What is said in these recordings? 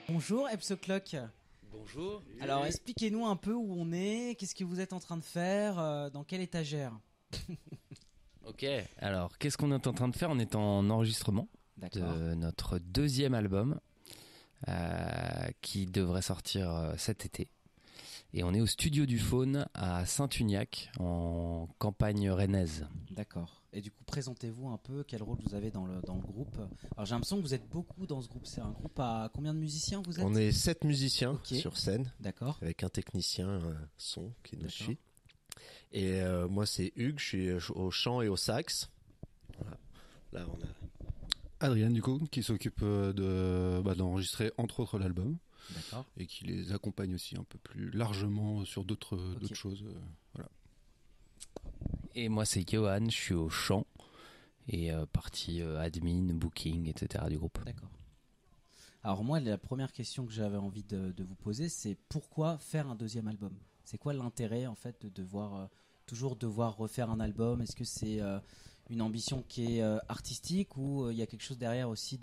Bonjour Epsoclock. Bonjour. Alors expliquez-nous un peu où on est, qu'est-ce que vous êtes en train de faire, dans quelle étagère? Ok, alors qu'est-ce qu'on est en train de faire? On est en enregistrement de notre deuxième album qui devrait sortir cet été. Et on est au studio du Faune à Saint-Uniac en campagne rennaise. D'accord. Et du coup, présentez-vous un peu, quel rôle vous avez dans le groupe. Alors j'ai l'impression que vous êtes beaucoup dans ce groupe. C'est un groupe à combien de musiciens vous êtes? On est 7 musiciens sur scène. D'accord. Avec un technicien son qui nous suit. Et moi c'est Hugues, je suis au chant et au sax. Voilà. Là on a Adrien du coup qui s'occupe d'enregistrer entre autres l'album. D'accord. Et qui les accompagne aussi un peu plus largement sur d'autres choses. Voilà. Et moi c'est Johan, je suis au chant et partie admin, booking, etc. du groupe. D'accord. Alors moi la première question que j'avais envie de vous poser, c'est pourquoi faire un deuxième album? C'est quoi l'intérêt en fait de toujours devoir refaire un album? Est-ce que c'est une ambition qui est artistique ou il y a quelque chose derrière aussi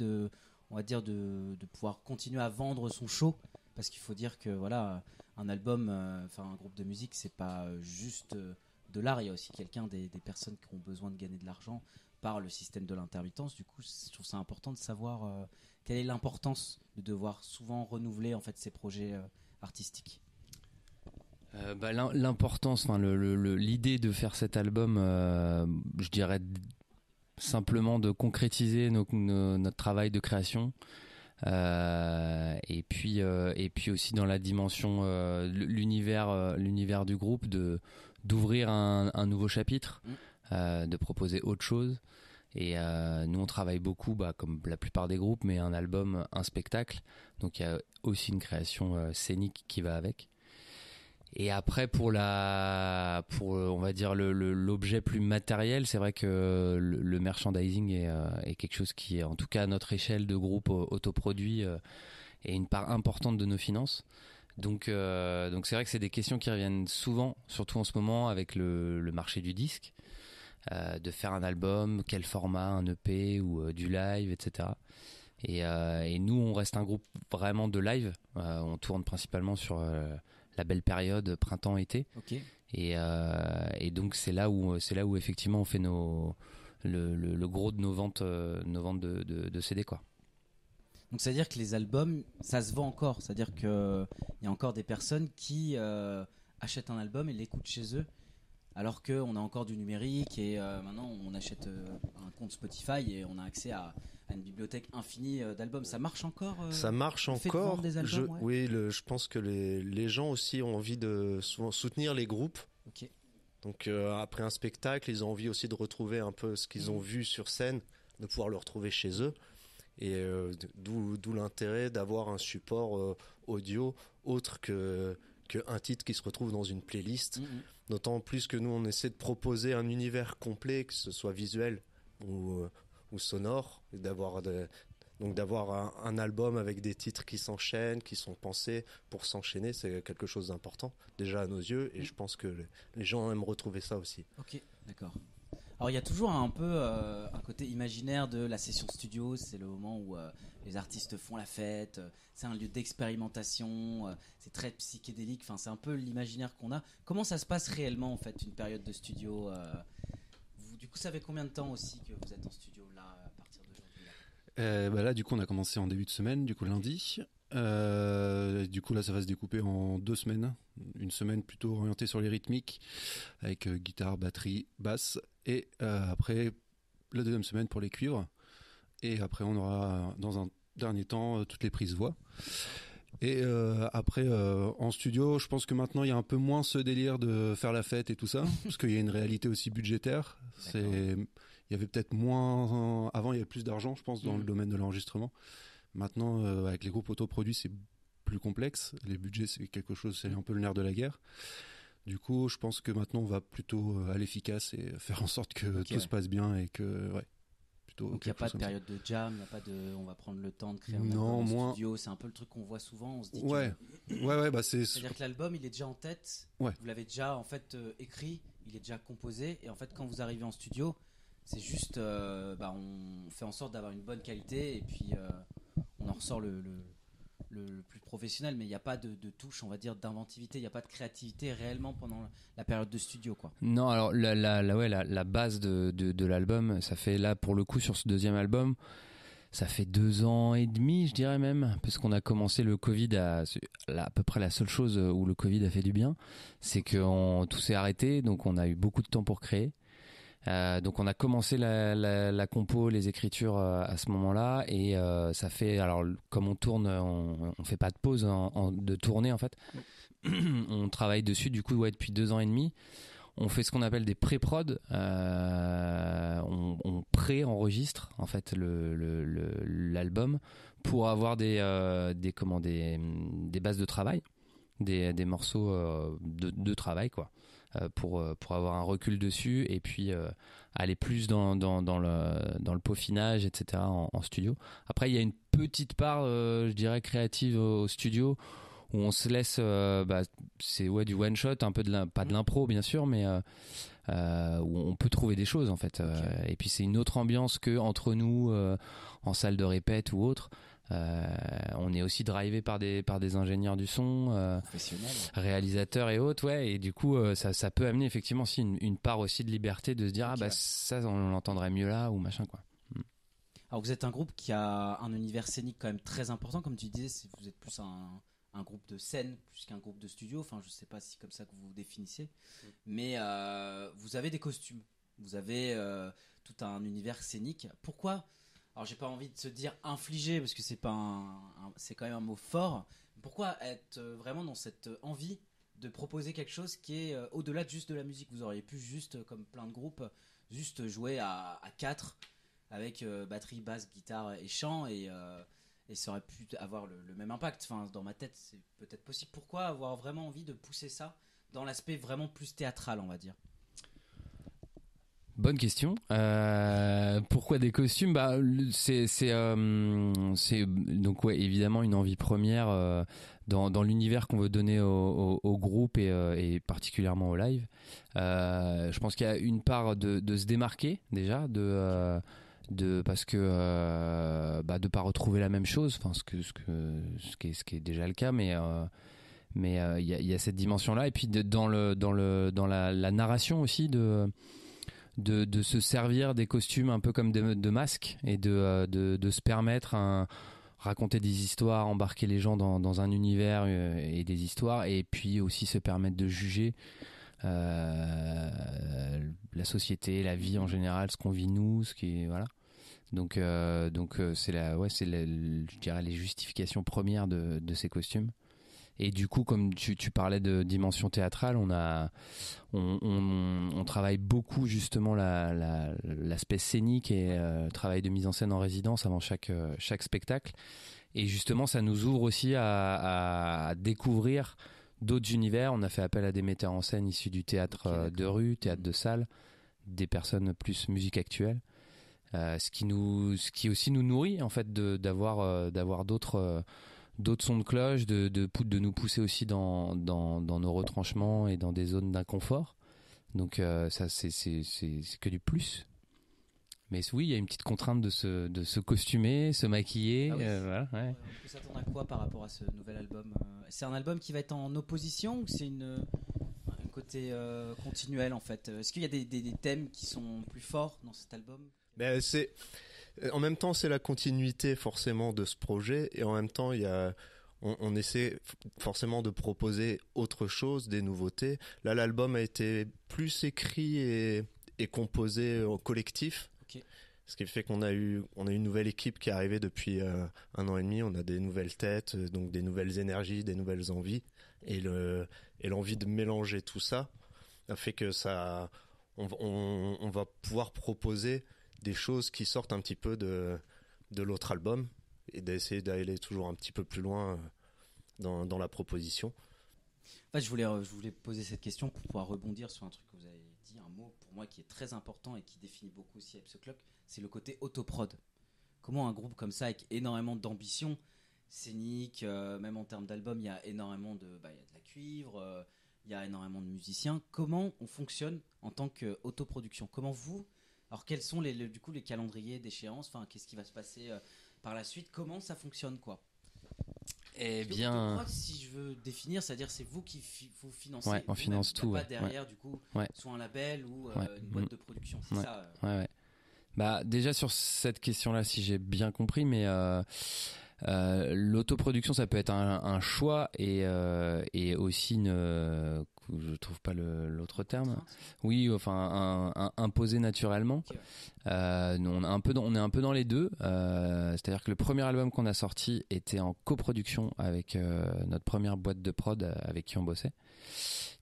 on va dire de pouvoir continuer à vendre son show? Parce qu'il faut dire que voilà, un album, un groupe de musique, c'est pas juste de l'art. Il y a aussi des personnes qui ont besoin de gagner de l'argent par le système de l'intermittence. Du coup, je trouve ça important de savoir quelle est l'importance de devoir souvent renouveler en fait ces projets artistiques. L'importance, l'idée de faire cet album, je dirais simplement de concrétiser notre travail de création, et puis aussi dans la dimension l'univers du groupe, d'ouvrir un nouveau chapitre, de proposer autre chose. Et nous on travaille beaucoup comme la plupart des groupes, mais un album, un spectacle, donc il y a aussi une création scénique qui va avec. Et après pour on va dire l'objet plus matériel, c'est vrai que le merchandising est quelque chose qui est, en tout cas à notre échelle de groupe autoproduit, est une part importante de nos finances. Donc c'est vrai que c'est des questions qui reviennent souvent, surtout en ce moment avec le marché du disque, de faire un album, quel format, un EP ou du live, etc. Et nous on reste un groupe vraiment de live, on tourne principalement sur la belle période printemps-été. Okay. Et donc c'est là où effectivement on fait le gros de nos ventes de CD, quoi. Donc c'est à dire que les albums, ça se vend encore. C'est à dire que il y a encore des personnes qui achètent un album et l'écoutent chez eux, alors qu'on a encore du numérique et maintenant on achète un compte Spotify et on a accès à une bibliothèque infinie d'albums. Ça marche encore? Ça marche encore. Des albums, Oui, je pense que les gens aussi ont envie de souvent soutenir les groupes. Okay. Donc après un spectacle, ils ont envie aussi de retrouver un peu ce qu'ils ont vu sur scène, de pouvoir le retrouver chez eux. Et d'où l'intérêt d'avoir un support audio autre que un titre qui se retrouve dans une playlist. D'autant plus que nous on essaie de proposer un univers complet, que ce soit visuel ou sonore, et d'avoir un album avec des titres qui s'enchaînent, qui sont pensés pour s'enchaîner. C'est quelque chose d'important déjà à nos yeux, et je pense que les gens aiment retrouver ça aussi. Ok, d'accord. Alors il y a toujours un peu un côté imaginaire de la session studio. C'est le moment où les artistes font la fête, c'est un lieu d'expérimentation, c'est très psychédélique, enfin c'est un peu l'imaginaire qu'on a. Comment ça se passe réellement en fait, une période de studio? Du coup ça fait combien de temps aussi que vous êtes en studio là, à partir d'aujourd'hui? Là du coup on a commencé en début de semaine, du coup lundi. Du coup là ça va se découper en 2 semaines. Une semaine plutôt orientée sur les rythmiques avec guitare, batterie, basse, et après la deuxième semaine pour les cuivres, et après on aura dans un dernier temps toutes les prises voix. Et après en studio, je pense que maintenant il y a un peu moins ce délire de faire la fête et tout ça, parce qu'il y a une réalité aussi budgétaire. Il y avait peut-être moins avant, il y avait plus d'argent je pense dans le domaine de l'enregistrement. Maintenant avec les groupes autoproduits c'est plus complexe, les budgets c'est quelque chose, c'est un peu le nerf de la guerre. Du coup je pense que maintenant on va plutôt à l'efficace et faire en sorte que tout se passe bien, et que plutôt. Donc il n'y a quelque pas chose de comme ça. période de jam, il n'y a pas de on va prendre le temps de créer un Non, album en moins. studio, c'est un peu le truc qu'on voit souvent, on se dit Ouais, bah c'est-à-dire que l'album il est déjà en tête, Ouais. vous l'avez déjà en fait écrit, il est déjà composé et en fait quand vous arrivez en studio, c'est juste on fait en sorte d'avoir une bonne qualité et puis on en ressort le plus professionnel, mais il n'y a pas de touche, on va dire, d'inventivité, il n'y a pas de créativité réellement pendant la période de studio, quoi. Non, alors la base de l'album, ça fait là pour le coup sur ce deuxième album, ça fait 2 ans et demi, je dirais même, parce qu'on a commencé le Covid à peu près la seule chose où le Covid a fait du bien, c'est que tout s'est arrêté, donc on a eu beaucoup de temps pour créer. Donc on a commencé la compo, les écritures à ce moment-là, et ça fait, alors comme on tourne, on fait pas de pause de tournée en fait. On travaille dessus du coup depuis 2 ans et demi. On fait ce qu'on appelle des pré-prod. On pré-enregistre en fait l'album pour avoir des bases de travail, des morceaux de travail quoi. Pour avoir un recul dessus et puis aller plus dans le peaufinage, etc. en studio. Après, il y a une petite part, je dirais, créative au studio où on se laisse, c'est du one shot, un peu pas de l'impro bien sûr, mais où on peut trouver des choses en fait. Et puis c'est une autre ambiance que entre nous en salle de répète ou autre. On est aussi drivé par des ingénieurs du son, réalisateurs et autres, ouais. Et du coup, ça peut amener effectivement aussi une part aussi de liberté de se dire ça on l'entendrait mieux là ou machin quoi. Alors vous êtes un groupe qui a un univers scénique quand même très important, comme tu disais, vous êtes plus un groupe de scène plus qu'un groupe de studio. Enfin, je sais pas si comme ça que vous vous définissez, mais vous avez des costumes, vous avez tout un univers scénique. Pourquoi? Alors j'ai pas envie de se dire infliger parce que c'est pas c'est quand même un mot fort. Pourquoi être vraiment dans cette envie de proposer quelque chose qui est au-delà de juste de la musique? Vous auriez pu juste, comme plein de groupes, juste jouer à 4 avec batterie, basse, guitare et chant et ça aurait pu avoir le même impact. Enfin, dans ma tête, c'est peut-être possible. Pourquoi avoir vraiment envie de pousser ça dans l'aspect vraiment plus théâtral, on va dire? Bonne question. Pourquoi des costumes? C'est donc ouais, évidemment une envie première dans l'univers qu'on veut donner au groupe et particulièrement au live. Je pense qu'il y a une part de se démarquer déjà, parce que de pas retrouver la même chose. Enfin, ce qui est déjà le cas, mais il y a cette dimension là et puis dans la narration aussi de se servir des costumes un peu comme de masques et de se permettre raconter des histoires, embarquer les gens dans un univers et des histoires, et puis aussi se permettre de juger la société, la vie en général, ce qu'on vit nous, ce qui est, voilà. Donc c'est je dirais les justifications premières de ces costumes. Et du coup, comme tu parlais de dimension théâtrale, on travaille beaucoup justement l'aspect scénique et travail de mise en scène en résidence avant chaque spectacle. Et justement, ça nous ouvre aussi à découvrir d'autres univers. On a fait appel à des metteurs en scène issus du théâtre de rue, théâtre de salle, des personnes plus musique actuelle. Ce qui aussi nous nourrit en fait d'avoir d'autres sons de cloche, de nous pousser aussi dans nos retranchements et dans des zones d'inconfort. Donc ça c'est que du plus. Mais oui, il y a une petite contrainte de se costumer, se maquiller. Voilà, ouais. On peut s'attendre à quoi par rapport à ce nouvel album? C'est un album qui va être en opposition ou c'est un côté continuel en fait? Est-ce qu'il y a des thèmes qui sont plus forts dans cet album? En même temps, c'est la continuité forcément de ce projet, et en même temps, on essaie forcément de proposer autre chose, des nouveautés. Là, l'album a été plus écrit et composé au collectif. Okay. Ce qui fait qu'on a eu une nouvelle équipe qui est arrivée depuis 1 an et demi. On a des nouvelles têtes, donc des nouvelles énergies, des nouvelles envies, et l'envie de mélanger tout ça a fait que on va pouvoir proposer des choses qui sortent un petit peu de l'autre album et d'essayer d'aller toujours un petit peu plus loin dans la proposition. En fait, je voulais poser cette question pour pouvoir rebondir sur un truc que vous avez dit, un mot pour moi qui est très important et qui définit beaucoup aussi Hype the Clock, c'est le côté autoprod. Comment un groupe comme ça avec énormément d'ambition scénique, même en termes d'album, il y a énormément il y a de la cuivre, il y a énormément de musiciens. Comment on fonctionne en tant qu'autoproduction? Alors quels sont du coup les calendriers d'échéance? Enfin, qu'est-ce qui va se passer par la suite? Comment ça fonctionne quoi? Eh bien, si je veux définir, c'est-à-dire c'est vous qui vous financez. Ouais, on finance tout. Pas derrière du coup, soit un label ou une boîte de production. C'est ça. Ouais. Bah déjà sur cette question-là, si j'ai bien compris, mais l'autoproduction, ça peut être un choix et aussi je trouve pas l'autre terme. Oui, enfin imposé naturellement. Okay. Nous, on est un peu dans les deux. C'est-à-dire que le premier album qu'on a sorti était en coproduction avec notre première boîte de prod avec qui on bossait,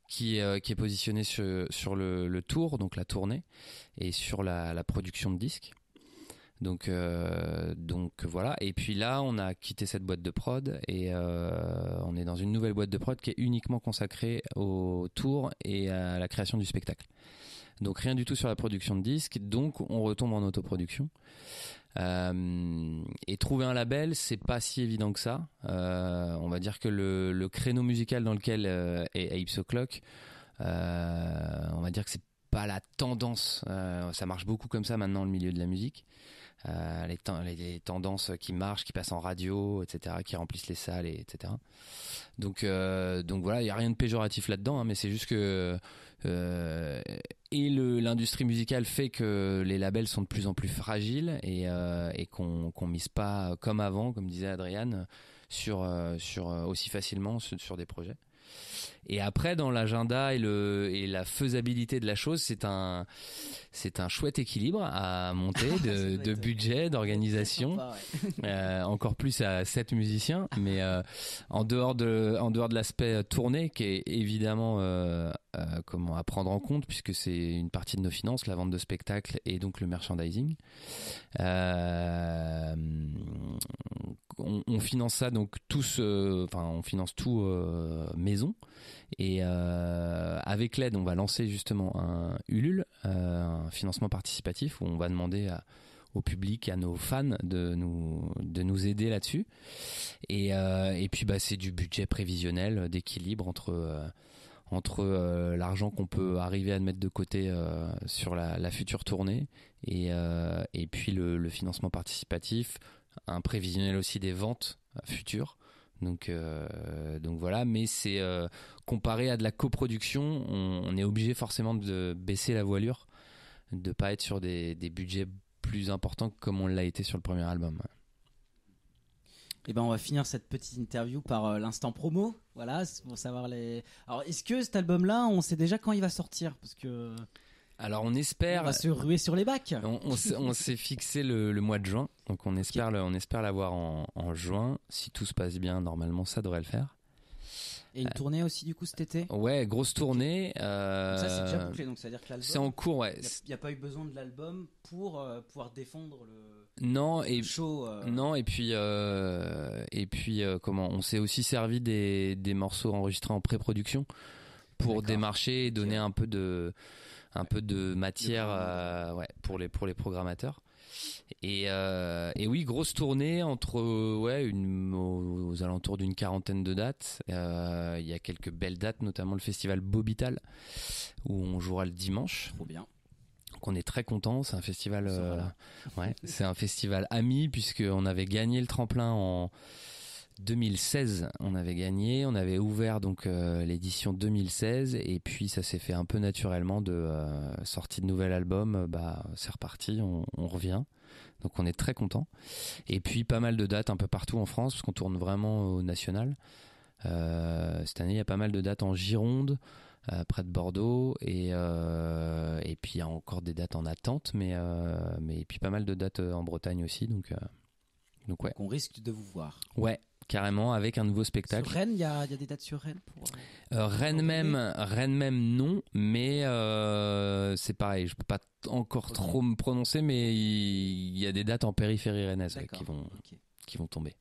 qui est positionné sur le tour, donc la tournée, et sur la production de disques. Donc voilà. Et puis là, on a quitté cette boîte de prod et on est dans une nouvelle boîte de prod qui est uniquement consacrée au tour et à la création du spectacle. Donc rien du tout sur la production de disques. Donc on retombe en autoproduction. Et trouver un label, c'est pas si évident que ça. On va dire que le créneau musical dans lequel est Hype the Clock, on va dire que c'est pas la tendance. Ça marche beaucoup comme ça maintenant, le milieu de la musique. Les tendances qui marchent, qui passent en radio, etc., qui remplissent les salles, etc. Donc voilà, il y a rien de péjoratif là-dedans, hein, mais c'est juste que l'industrie musicale fait que les labels sont de plus en plus fragiles et qu'on mise pas comme avant, comme disait Adrian, sur aussi facilement sur des projets. Et après, dans l'agenda et la faisabilité de la chose, c'est un chouette équilibre à monter de budget, d'organisation, encore plus à 7 musiciens, mais en dehors de l'aspect tournée qui est évidemment à prendre en compte puisque c'est une partie de nos finances, la vente de spectacles et donc le merchandising. On finance ça donc on finance tout maison. Et avec l'aide, on va lancer justement un Ulule, un financement participatif où on va demander au public, à nos fans de nous aider là-dessus. Et puis c'est du budget prévisionnel, d'équilibre entre l'argent qu'on peut arriver à mettre de côté sur la future tournée et puis le financement participatif, un prévisionnel aussi des ventes futures. Donc voilà, mais c'est comparé à de la coproduction, on est obligé forcément de baisser la voilure, de pas être sur des budgets plus importants comme on l'a été sur le premier album. Et on va finir cette petite interview par l'instant promo. Voilà, c'est pour savoir Alors, est-ce que cet album-là, on sait déjà quand il va sortir? Parce que alors on espère. On va se ruer sur les bacs. On s'est fixé le mois de juin, donc on espère l'avoir en juin. Si tout se passe bien, normalement ça devrait le faire. Et une tournée aussi du coup cet été? Ouais, grosse tournée. Donc ça c'est déjà bouclé, donc c'est-à-dire que l'album. C'est en cours, ouais. Il n'y a pas eu besoin de l'album pour pouvoir défendre le show. Non, et puis on s'est aussi servi des morceaux enregistrés en pré-production pour démarcher et donner un peu de matière pour les programmateurs. Et oui, grosse tournée aux alentours d'une 40aine de dates. Il y a quelques belles dates, notamment le festival Bobital où on jouera le dimanche. Trop bien. Donc on est très content. C'est un festival, c'est un festival ami puisqu'on avait gagné le tremplin en 2016, on avait ouvert donc l'édition 2016 et puis ça s'est fait un peu naturellement de sortie de nouvel album, c'est reparti, on revient. Donc on est très content. Et puis pas mal de dates un peu partout en France parce qu'on tourne vraiment au national. Cette année, il y a pas mal de dates en Gironde, près de Bordeaux et puis il y a encore des dates en attente mais puis pas mal de dates en Bretagne aussi donc ouais. Donc on risque de vous voir. Ouais. Carrément, avec un nouveau spectacle. Sur Rennes, il y a des dates sur Rennes Rennes même non, mais c'est pareil, je peux pas encore trop me prononcer, mais il y a des dates en périphérie rennaise qui vont tomber.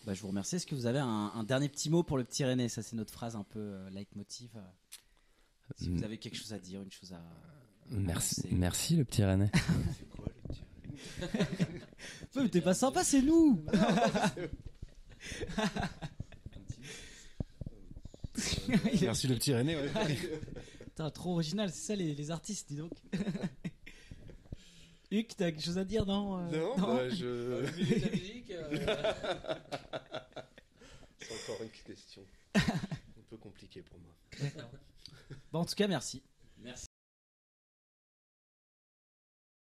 Je vous remercie. Est-ce que vous avez un dernier petit mot pour le petit Rennais? Ça c'est notre phrase un peu leitmotiv. Si vous avez quelque chose à dire, une chose à Merci le petit René. C'est quoi le petit Mais t'es pas sympa, c'est nous. Merci le petit René. Ouais. Putain, trop original, c'est ça les artistes, dis donc. Hugues, t'as quelque chose à dire, non Non, bah, je. La musique, C'est encore une question. Un peu compliqué pour moi. D'accord. Bon, en tout cas, merci.